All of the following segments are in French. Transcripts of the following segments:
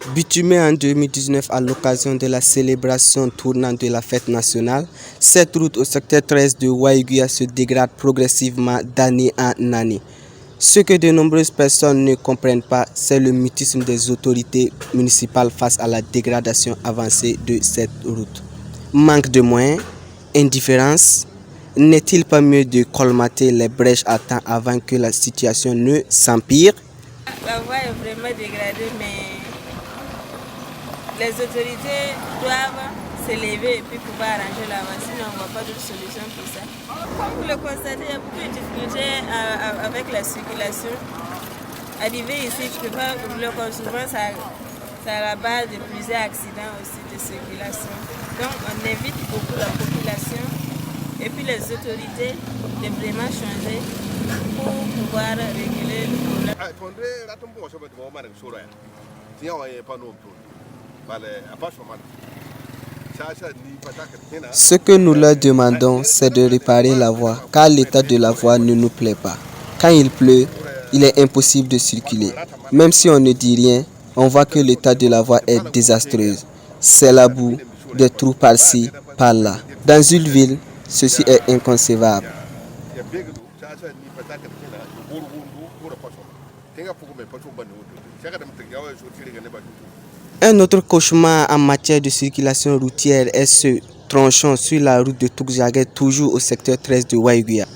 Bitumée en 2019 à l'occasion de la célébration tournant de la fête nationale, cette route au secteur 13 de Waiguia se dégrade progressivement d'année en année. Ce que de nombreuses personnes ne comprennent pas, c'est le mutisme des autorités municipales face à la dégradation avancée de cette route. Manque de moyens, indifférence, n'est-il pas mieux de colmater les brèches à temps avant que la situation ne s'empire? La voie est vraiment dégradée, mais les autorités doivent s'élever et puis pouvoir arranger la voie, sinon on ne voit pas d'autre solution pour ça. Comme vous le constatez, il y a beaucoup de difficultés avec la circulation. Arriver ici, tu peux pas rouler comme souvent, ça à la base de plusieurs accidents aussi de circulation. Donc on invite beaucoup la population et puis les autorités de vraiment changer pour pouvoir réguler le problème. Ce que nous leur demandons, c'est de réparer la voie, car l'état de la voie ne nous plaît pas. Quand il pleut, il est impossible de circuler. Même si on ne dit rien, on voit que l'état de la voie est désastreux. C'est la boue, des trous par-ci, par-là. Dans une ville, ceci est inconcevable. Un autre cauchemar en matière de circulation routière est ce tronçon sur la route de Tougzaguet, toujours au secteur 13 de Waiguia.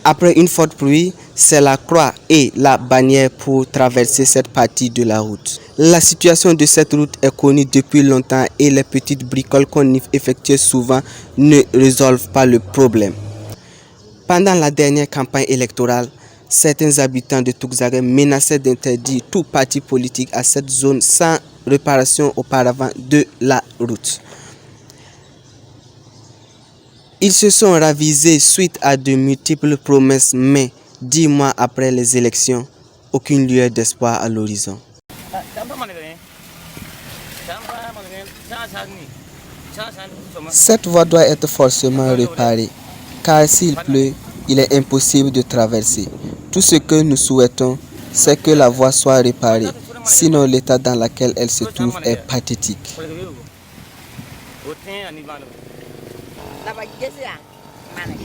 Après une forte pluie, c'est la croix et la bannière pour traverser cette partie de la route. La situation de cette route est connue depuis longtemps et les petites bricoles qu'on y effectue souvent ne résolvent pas le problème. Pendant la dernière campagne électorale, certains habitants de Tougzaguet menaçaient d'interdire tout parti politique à cette zone sans réparation auparavant de la route. Ils se sont ravisés suite à de multiples promesses, mais 10 mois après les élections, aucune lueur d'espoir à l'horizon. Cette voie doit être forcément réparée, car s'il pleut, il est impossible de traverser. Tout ce que nous souhaitons, c'est que la voie soit réparée, sinon l'état dans lequel elle se trouve est pathétique.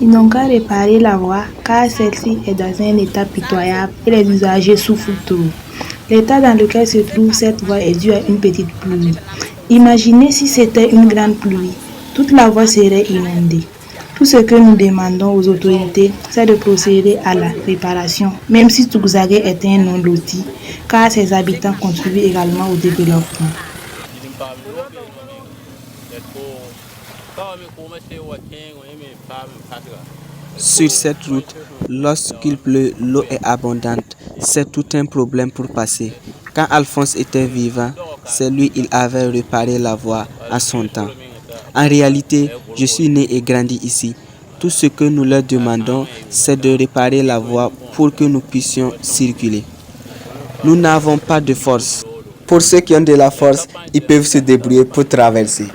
Ils n'ont qu'à réparer la voie car celle-ci est dans un état pitoyable et les usagers souffrent trop. L'état dans lequel se trouve cette voie est dû à une petite pluie. Imaginez si c'était une grande pluie, toute la voie serait inondée. Tout ce que nous demandons aux autorités, c'est de procéder à la réparation, même si Tougzaguet est un non loti, car ses habitants contribuent également au développement. Sur cette route, lorsqu'il pleut, l'eau est abondante. C'est tout un problème pour passer. Quand Alphonse était vivant, c'est lui il avait réparé la voie à son temps. En réalité, je suis né et grandi ici. Tout ce que nous leur demandons, c'est de réparer la voie pour que nous puissions circuler. Nous n'avons pas de force. Pour ceux qui ont de la force, ils peuvent se débrouiller pour traverser.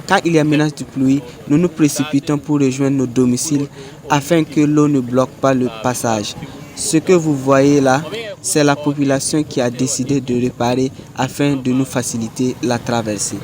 Quand il y a menace de pluie, nous nous précipitons pour rejoindre nos domiciles afin que l'eau ne bloque pas le passage. Ce que vous voyez là, c'est la population qui a décidé de réparer afin de nous faciliter la traversée.